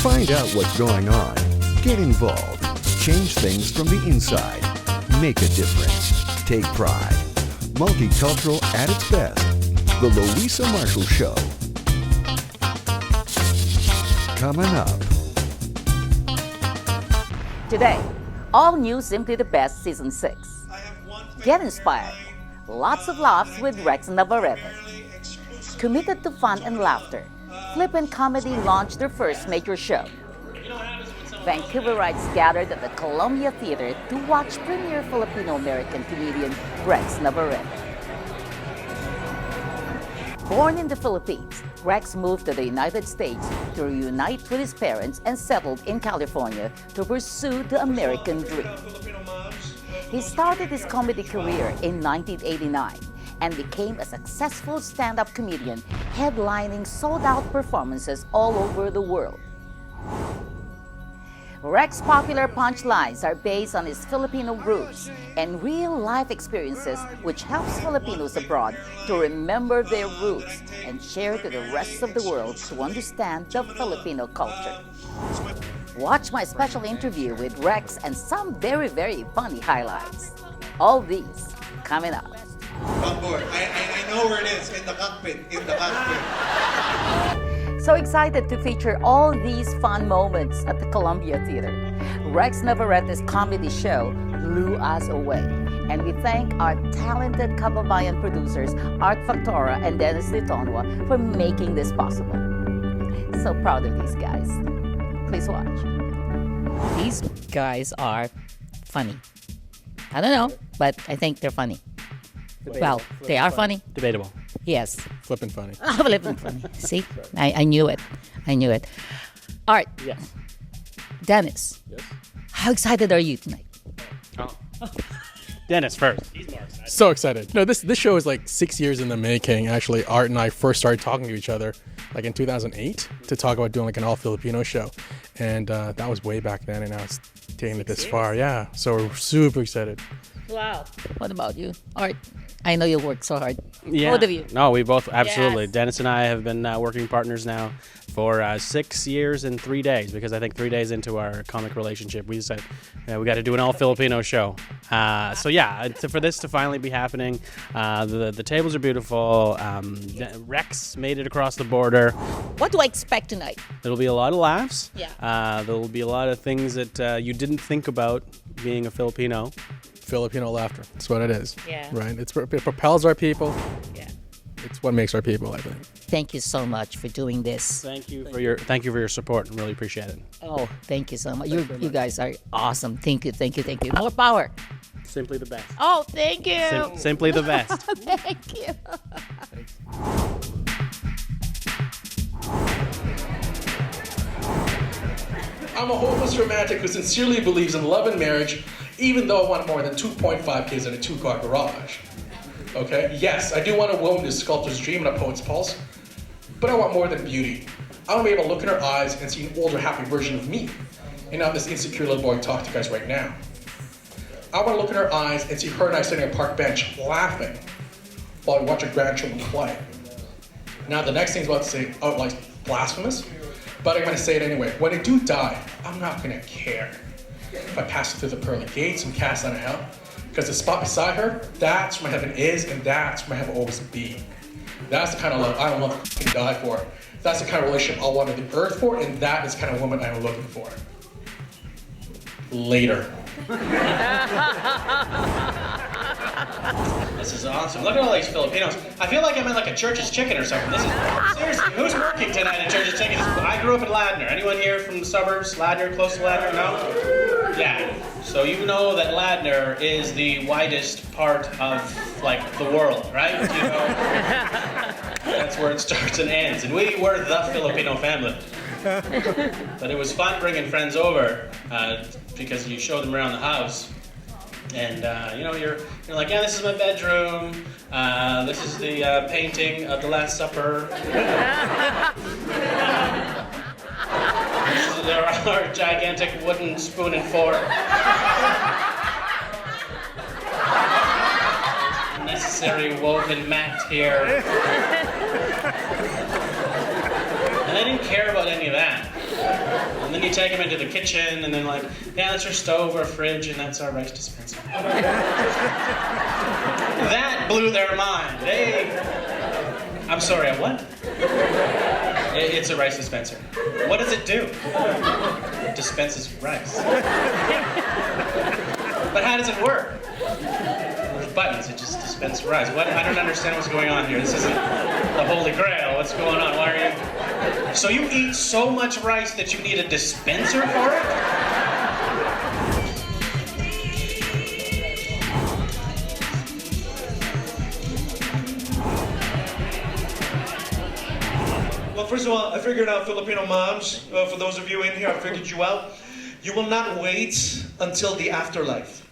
Find out what's going on. Get involved. Change things from the inside. Make a difference. Take pride. Multicultural at its best. The Luisa Marshall Show. Coming up. Today, all new Simply the Best Season 6. Get inspired. Lots of laughs with Rex Navarrete. Committed to fun and laughter, Flip and Comedy launched their first major show. Vancouverites gathered at the Columbia Theater to watch premier Filipino American comedian Rex Navarrete. Born in the Philippines, Rex moved to the United States to reunite with his parents and settled in California to pursue the American dream. He started his comedy career in 1989 and became a successful stand-up comedian, headlining sold-out performances all over the world. Rex's popular punchlines are based on his Filipino roots and real-life experiences, which helps Filipinos abroad to remember their roots and share to the rest of the world to understand the Filipino culture. Watch my special interview with Rex and some very, very funny highlights. All these coming up. On board. I know where it is, in the cockpit, So excited to feature all these fun moments at the Columbia Theater. Rex Navarrete's comedy show blew us away. And we thank our talented Kababayan producers, Art Factora and Dennis Litonjua, for making this possible. So proud of these guys. Please watch. These guys are funny. I don't know, but I think they're funny. Well, they are funny. Debatable. Yes. Flippin' funny. Flippin' funny. See? I knew it. I knew it. Art. Yes. Dennis. Yes. How excited are you tonight? Oh. Dennis first. So excited. No, this show is like 6 years in the making. Actually, Art and I first started talking to each other like in 2008 to talk about doing like an all-Filipino show. And that was way back then, and now it's taking it this far. Yeah, so we're super excited. Wow. What about you, Art? I know you work so hard. Yeah. Both of you. No, we both, absolutely. Yes. Dennis and I have been working partners now for 6 years and 3 days, because I think 3 days into our comic relationship, we said, we got to do an all-Filipino show. So yeah, for this to finally be happening, the tables are beautiful. Rex made it across the border. What do I expect tonight? There'll be a lot of laughs. Yeah. There'll be a lot of things that you didn't think about being a Filipino. Filipino laughter. That's what it is. Yeah. Right? It propels our people. Yeah. It's what makes our people, I think. Thank you so much for doing this. Thank you for your support. Really appreciate it. Oh, thank you so much. You guys are awesome. Thank you. More power. Simply the best. Oh, thank you. Simply the best. Thank you. I'm a hopeless romantic who sincerely believes in love and marriage, even though I want more than 2.5 kids in a 2-car garage. Okay? Yes, I do want a woman who's a sculptor's dream and a poet's pulse, but I want more than beauty. I want to be able to look in her eyes and see an older, happy version of me, and not this insecure little boy talk to you guys right now. I want to look in her eyes and see her and I sitting on a park bench laughing while we watch our grandchildren play. Now, the next thing's about to say out like blasphemous, but I'm going to say it anyway. When I do die, I'm not going to care if I pass through the pearly gates and cast out of hell, because the spot beside her, that's where my heaven is, and that's where my heaven will always be. That's the kind of love I don't want to die for. That's the kind of relationship I'll wander the earth for, and that is the kind of woman I'm looking for. Later. This is awesome. Look at all these Filipinos. I feel like I'm in like a Church's Chicken or something. This is seriously, who's working tonight at Church's Chicken? I grew up in Ladner. Anyone here from the suburbs? Ladner, close to Ladner? No? Yeah. So you know that Ladner is the widest part of like the world, right? You know, that's where it starts and ends. And we were the Filipino family. But it was fun bringing friends over because you show them around the house. And you're like, yeah, this is my bedroom. This is the painting of the Last Supper. This is our gigantic wooden spoon and fork. Necessary woven mat here. And I didn't care about any of that. then you take them into the kitchen, and then like, yeah, that's our stove or fridge, and that's our rice dispenser. That blew their mind. I'm sorry, a what? It's a rice dispenser. What does it do? It dispenses rice. But how does it work? With buttons, it just dispenses rice. What? I don't understand what's going on here. This isn't the Holy Grail. What's going on? Why are you? So you eat so much rice that you need a dispenser for it? Well, first of all, I figured out Filipino moms. For those of you in here, I figured you out. You will not wait until the afterlife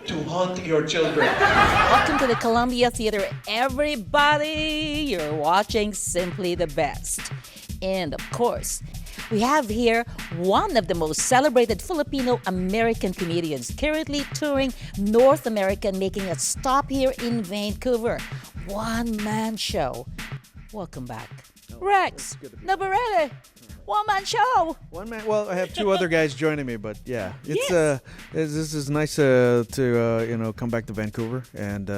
to haunt your children. Welcome to the Columbia Theater, everybody. You're watching Simply the Best. And of course, we have here one of the most celebrated Filipino American comedians currently touring North America and making a stop here in Vancouver. One-man show. Welcome back. Rex Navarrete. One-man show. One man. Well, I have two other guys joining me, but yeah, it's this is nice to come back to Vancouver and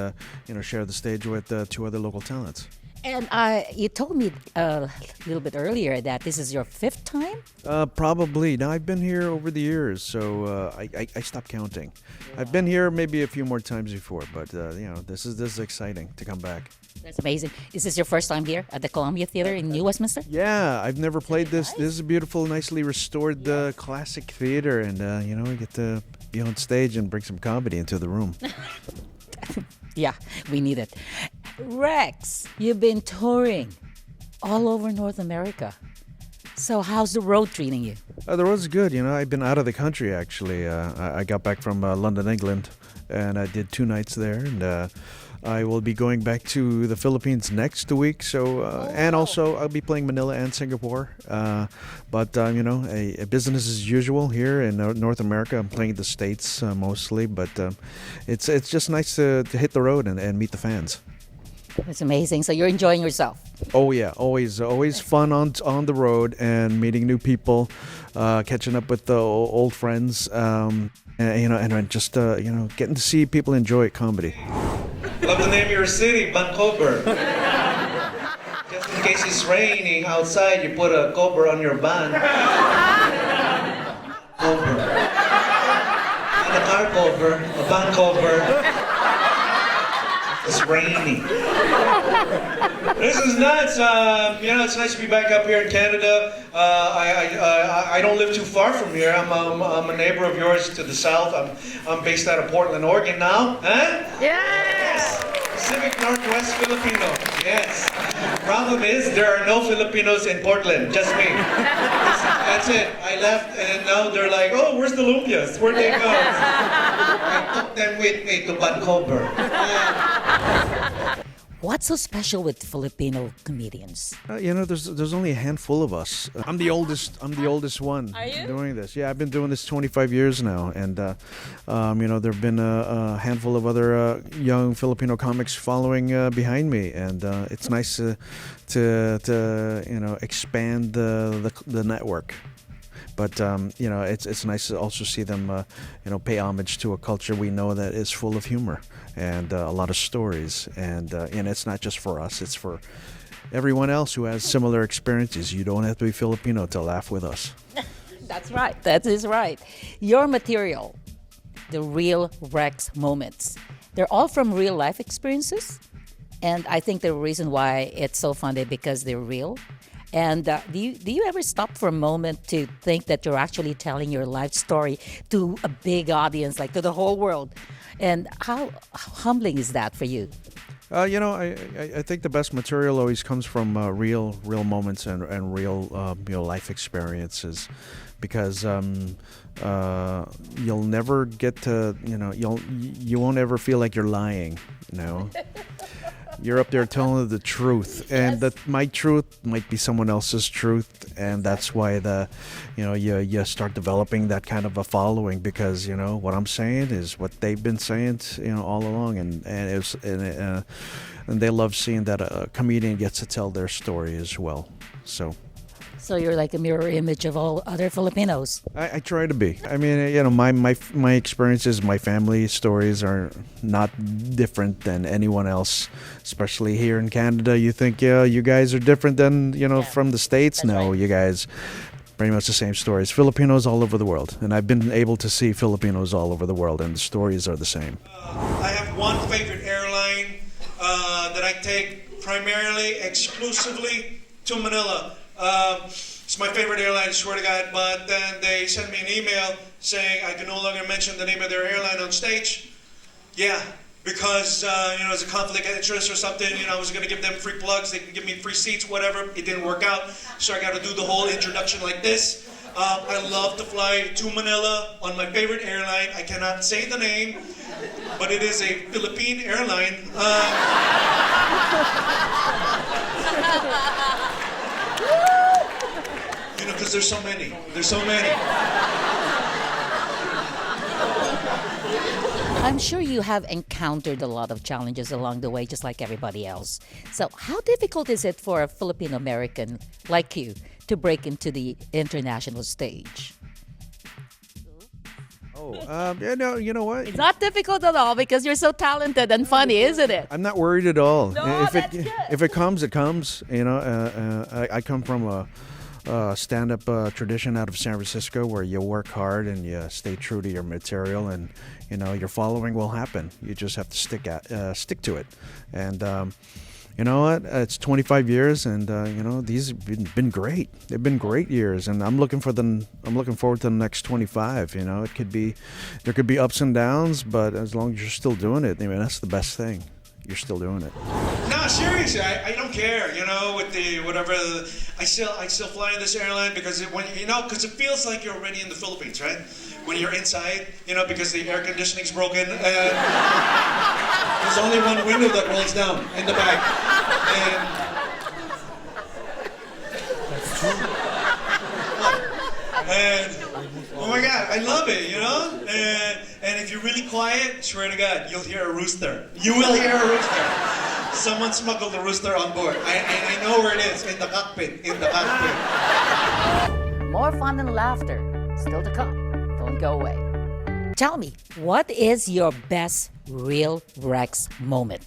share the stage with two other local talents. And you told me a little bit earlier that this is your fifth time? Probably. Now I've been here over the years, so I stopped counting. I've been here maybe a few more times before, but this is exciting to come back. That's amazing. Is this your first time here at the Columbia Theater in New Westminster? Yeah, I've never played this. This is a beautiful, nicely restored classic theater, and we get to be on stage and bring some comedy into the room. Yeah, we need it. Rex, you've been touring all over North America. So how's the road treating you? The road's good. I've been out of the country, actually. I got back from London, England, and I did 2 nights there, and I will be going back to the Philippines next week. So, and also I'll be playing Manila and Singapore. But a business as usual here in North America. I'm playing the States mostly, but it's just nice to hit the road and meet the fans. That's amazing. So you're enjoying yourself. Oh yeah, always fun on the road and meeting new people, catching up with the old friends, and just getting to see people enjoy comedy. Love the name of your city, Vancouver. Just in case it's raining outside, you put a cover on your van. Cover. Not a car cover, a van cover. It's raining. This is nuts. It's nice to be back up here in Canada. I don't live too far from here. I'm a neighbor of yours to the south. I'm based out of Portland, Oregon now. Huh? Yes! Pacific Northwest Filipino. Yes. Problem is, there are no Filipinos in Portland. Just me. That's it. I left, and now they're like, "Oh, where's the lumpias? Where'd they go?" I took them with me to Vancouver. What's so special with Filipino comedians? There's only a handful of us. I'm the oldest one doing this. Yeah, I've been doing this 25 years now, and there've been a handful of other young Filipino comics following behind me, and it's nice to expand the network. But it's nice to also see them pay homage to a culture we know that is full of humor and a lot of stories, and it's not just for us; it's for everyone else who has similar experiences. You don't have to be Filipino to laugh with us. That's right. That is right. Your material, the real Rex moments, they're all from real life experiences, and I think the reason why it's so funny because they're real. And do you ever stop for a moment to think that you're actually telling your life story to a big audience, like to the whole world? And how humbling is that for you? I think the best material always comes from real moments and real life experiences, because you'll never get to you won't ever feel like you're lying. You're up there telling the truth, and that my truth might be someone else's truth, and that's why you start developing that kind of a following, because what I'm saying is what they've been saying all along, and they love seeing that a comedian gets to tell their story as well. So So you're like a mirror image of all other Filipinos. I try to be. I mean, my experiences, my family stories are not different than anyone else, especially here in Canada. You think, yeah, you guys are different than, from the States? No, right. you guys, pretty much the same stories. Filipinos all over the world. And I've been able to see Filipinos all over the world, and the stories are the same. I have one favorite airline that I take primarily, exclusively to Manila. It's my favorite airline, I swear to God, but then they sent me an email saying I can no longer mention the name of their airline on stage. Yeah, because, it's a conflict of interest or something. I was going to give them free plugs, they can give me free seats, whatever. It didn't work out, so I got to do the whole introduction like this. I love to fly to Manila on my favorite airline. I cannot say the name, but it is a Philippine airline. Because there's so many. There's so many. I'm sure you have encountered a lot of challenges along the way, just like everybody else. So, how difficult is it for a Filipino American like you to break into the international stage? You know what? It's not difficult at all because you're so talented and funny, isn't it? I'm not worried at all. No, that's good. If it comes, it comes. I come from a stand-up tradition out of San Francisco where you work hard and you stay true to your material, and your following will happen. You just have to stick to it. And you know what? It's 25 years, and these have been great. They've been great years, and I'm looking forward to the next 25. There could be ups and downs, but as long as you're still doing it, that's the best thing. You're still doing it. No, seriously, I don't care. With the whatever, I still fly in this airline because because it feels like you're already in the Philippines, right? When you're inside, because the air conditioning's broken and there's only one window that rolls down in the back. And oh my God, I love it, And if you're really quiet, swear to God, you'll hear a rooster. You will hear a rooster. Someone smuggled a rooster on board. I know where it is, in the cockpit. More fun and laughter still to come. Don't go away. Tell me, what is your best real Rex moment?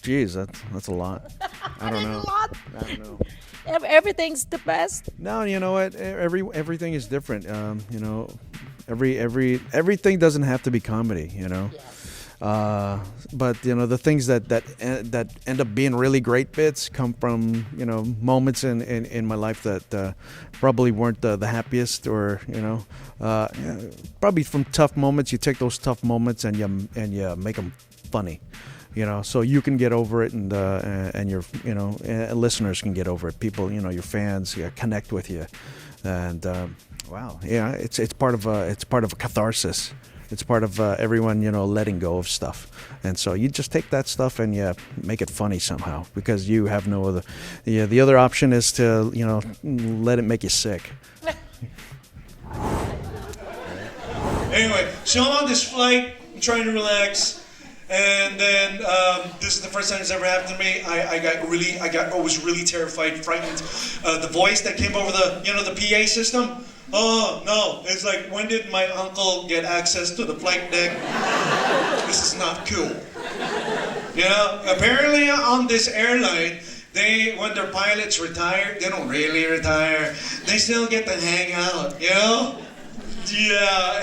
Geez, that's a lot. I don't know. I don't know. Everything's the best. No, you know what? Everything is different. Everything doesn't have to be comedy. But the things that end up being really great bits come from moments in my life that probably weren't the happiest, or probably from tough moments. You take those tough moments and you make them funny. So you can get over it, and your listeners can get over it. People, your fans connect with you, and wow, yeah, it's part of a catharsis. It's part of everyone, letting go of stuff, and so you just take that stuff and you make it funny somehow, because you have no other. The other option is to let it make you sick. Anyway, so I'm on this flight, I'm trying to relax. And then this is the first time it's ever happened to me. I was really terrified, frightened. The voice that came over the PA system. Oh no! It's like, when did my uncle get access to the flight deck? This is not cool. Apparently on this airline, when their pilots retire, they don't really retire. They still get to hang out. Yeah,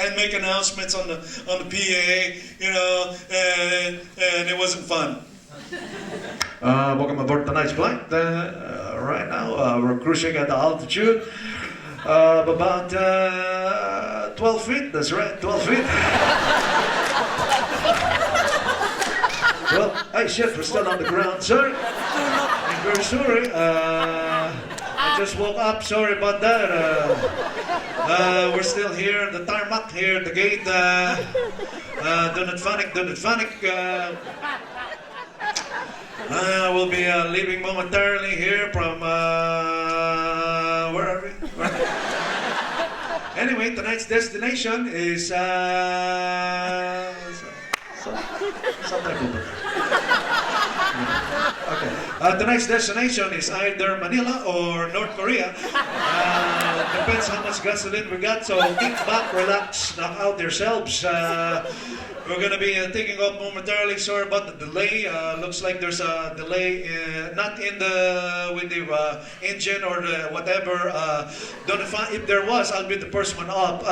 and make announcements on the PA, and it wasn't fun. Welcome aboard tonight's flight. Right now, we're cruising at the altitude of about 12 feet. That's right, 12 feet. Well, hey, shit, we're still on the ground, sir. I'm very sorry. I just woke up. Sorry about that. We're still here, the tarmac here, the gate. Do not panic. We'll be leaving momentarily here from where are we? Anyway, tonight's destination is some type of Okay. Tonight's destination is either Manila or North Korea. Depends how much gasoline we got. So kick back, relax, knock out yourselves. We're gonna be taking off momentarily. Sorry about the delay. Looks like there's a delay, not in with the engine or the whatever. Don't find, if there was, I'll be the first one up.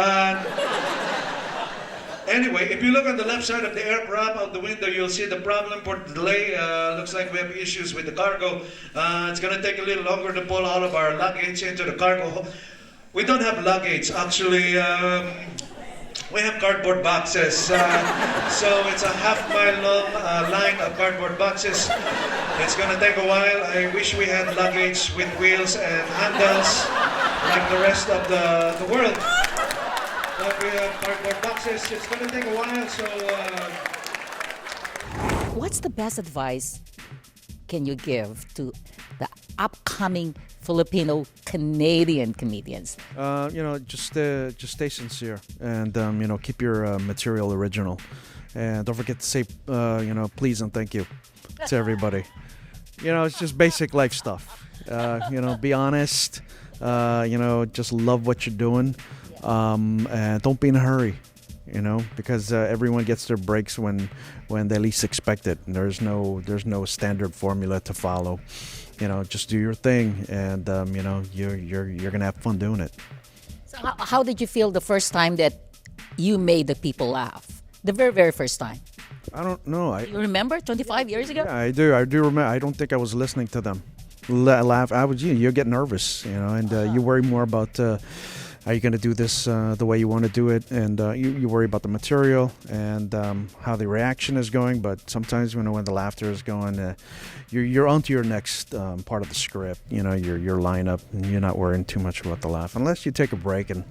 Anyway, if you look on the left side of the aircraft out the window, you'll see the problem for the delay. Looks like we have issues with the cargo. It's gonna take a little longer to pull all of our luggage into the cargo. We don't have luggage, actually. We have cardboard boxes. So it's a half-mile long line of cardboard boxes. It's gonna take a while. I wish we had luggage with wheels and handles like the rest of the world. But we have cardboard boxes. It's gonna take a while, so... What's the best advice can you give to the upcoming Filipino Canadian comedians? Just stay sincere and keep your material original, and don't forget to say please and thank you to everybody. It's just basic life stuff. Be honest. Just love what you're doing, and don't be in a hurry. Because everyone gets their breaks when they least expect it. And there's no standard formula to follow. Just do your thing, and you're gonna have fun doing it. So how did you feel the first time that you made the people laugh? The very, very first time. I don't know. You remember 25 years ago? Yeah, I do remember. I don't think I was listening to them laugh. You get nervous, and you worry more about. Are you going to do this the way you want to do it? And you worry about the material and how the reaction is going. But sometimes when the laughter is going, you're onto your next part of the script. Your lineup, and you're not worrying too much about the laugh unless you take a break and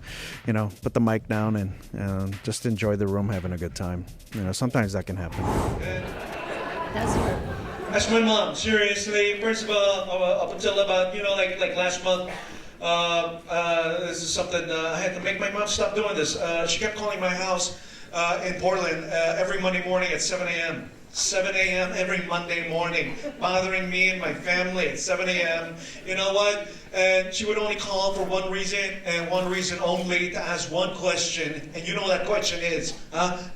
put the mic down and just enjoy the room, having a good time. Sometimes that can happen. That's my mom. Seriously, first of all, up until about like last month. This is something I had to make my mom stop doing this. She kept calling my house in Portland every Monday morning at 7 a.m. 7 a.m. every Monday morning, bothering me and my family at 7 a.m. You know what? And she would only call for one reason and one reason only, to ask one question. And you know what that question is?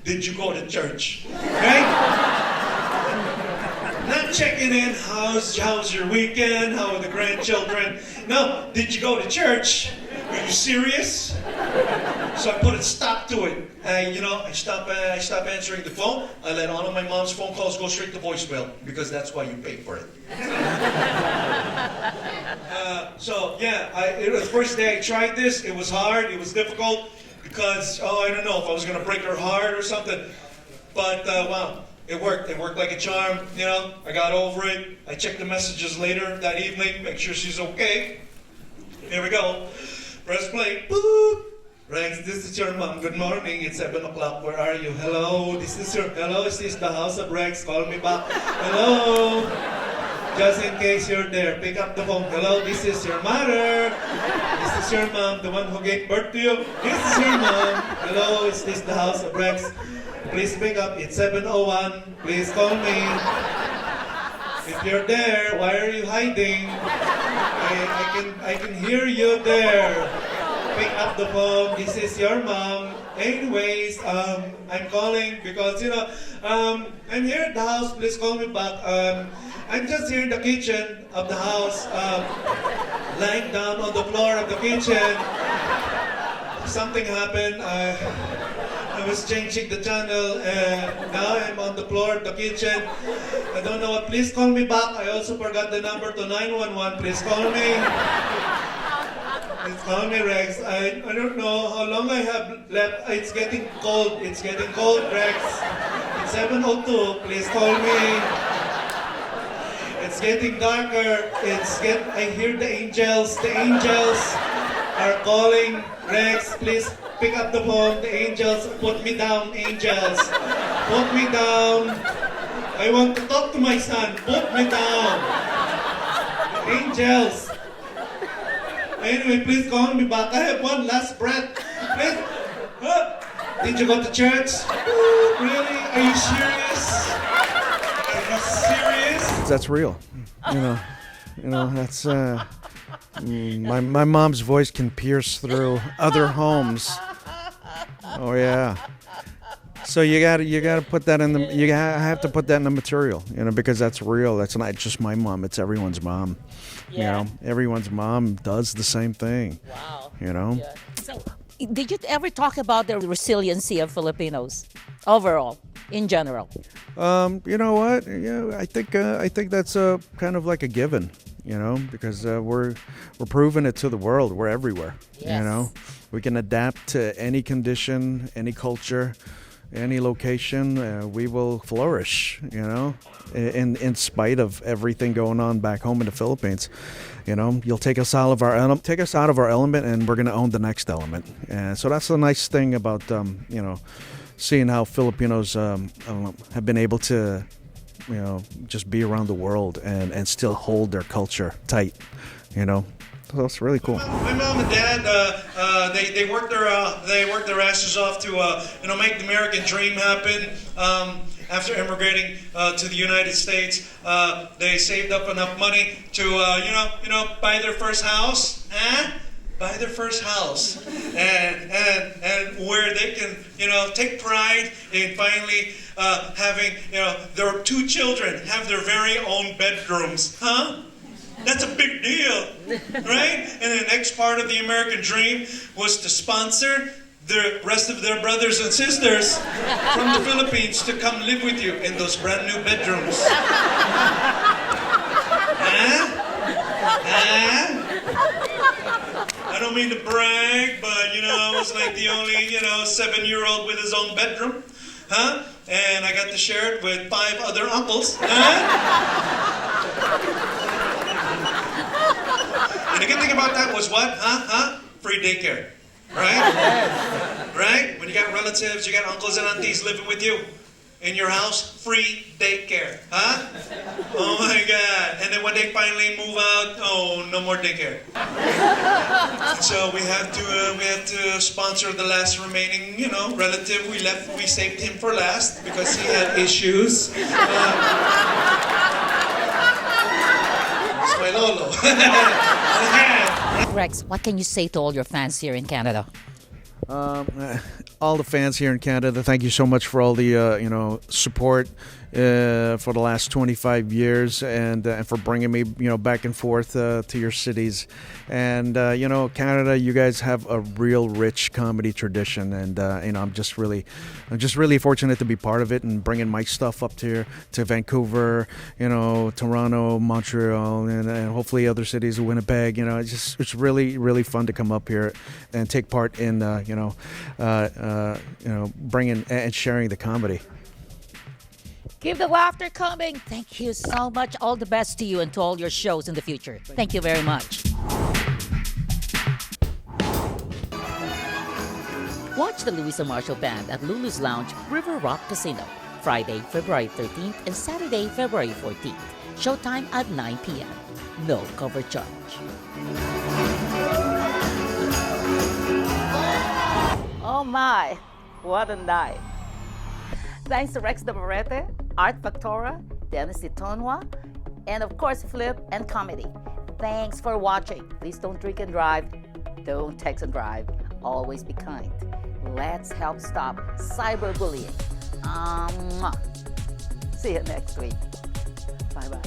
Did you go to church? Right? Not checking in, how's your weekend, how are the grandchildren? No, did you go to church? Are you serious? So I put a stop to it. I stop answering the phone. I let all of my mom's phone calls go straight to voicemail, because that's why you pay for it. It was the first day I tried this. It was hard, it was difficult, because, I don't know if I was going to break her heart or something. But, wow. It worked like a charm, I got over it. I checked the messages later that evening, make sure she's okay. Here we go. Press play. Boop. Rex, this is your mom. Good morning. It's 7 o'clock. Where are you? Hello. Is this the house of Rex? Call me back. Hello. Just in case you're there, pick up the phone. Hello, this is your mother. This is your mom, the one who gave birth to you. This is your mom. Hello, is this the house of Rex? Please pick up, it's 7:01. Please call me. If you're there, why are you hiding? I can hear you there. Pick up the phone, this is your mom. Anyways, I'm calling because, I'm here at the house, please call me back. I'm just here in the kitchen of the house, lying down on the floor of the kitchen. Something happened. I was changing the channel, and now I'm on the floor of the kitchen. I don't know what. Please call me back. I also forgot the number to 911. Please call me. Please call me, Rex. I don't know how long I have left. It's getting cold. It's getting cold, Rex. It's 7:02. Please call me. It's getting darker. I hear the angels. The angels are calling. Rex, please pick up the phone. The angels, put me down, angels. Put me down. I want to talk to my son. Put me down. Angels. Anyway, please call me back. I have one last breath. Please. Did you go to church? Really? Are you serious? Are you serious? That's real. That's my mom's voice can pierce through other homes. Oh yeah. So you gotta put that in the have to put that in the material, because that's real. That's not just my mom. It's everyone's mom. Yeah. Everyone's mom does the same thing. Wow. Yeah. So, did you ever talk about the resiliency of Filipinos overall, in general? You know what? Yeah, I think that's kind of like a given. Because we're proving it to the world. We're everywhere. Yes. We can adapt to any condition, any culture, any location. We will flourish. In spite of everything going on back home in the Philippines. You'll take us out of our element, and we're gonna own the next element. And so that's the nice thing about seeing how Filipinos have been able to just be around the world and still hold their culture tight. So it's really cool. My mom and dad, they worked their asses off to make the American dream happen. After immigrating to the United States, they saved up enough money to buy their first house. Buy their first house, and where they can take pride in finally having their two children have their very own bedrooms. That's a big deal, right? And the next part of the American dream was to sponsor the rest of their brothers and sisters from the Philippines to come live with you in those brand new bedrooms. I don't mean to brag, but I was like the only 7-year-old with his own bedroom, and I got to share it with 5 other uncles, And the good thing about that was what? Free daycare, right? Right? When you got relatives, you got uncles and aunties living with you in your house, free daycare, Oh my God! And then when they finally move out, no more daycare. So we have to sponsor the last remaining, relative we left. We saved him for last because he had issues. It's my lolo. Rex, what can you say to all your fans here in Canada? All the fans here in Canada, thank you so much for all the support for the last 25 years and for bringing me back and forth to your cities. And Canada, you guys have a real rich comedy tradition, and I'm just really fortunate to be part of it and bringing my stuff up here to Vancouver, Toronto, Montreal, and hopefully other cities, Winnipeg. It's really fun to come up here and take part in bringing and sharing the comedy. Keep the laughter coming. Thank you so much. All the best to you and to all your shows in the future. Thank you very much. Watch the Luisa Marshall Band at Lulu's Lounge, River Rock Casino, Friday, February 13th and Saturday, February 14th. Showtime at 9 p.m. No cover charge. Oh my, what a night. Thanks to Rex Navarrete, Art Factora, Dennis Litonjua, and of course Flip and Comedy. Thanks for watching. Please don't drink and drive. Don't text and drive. Always be kind. Let's help stop cyberbullying. See you next week. Bye-bye.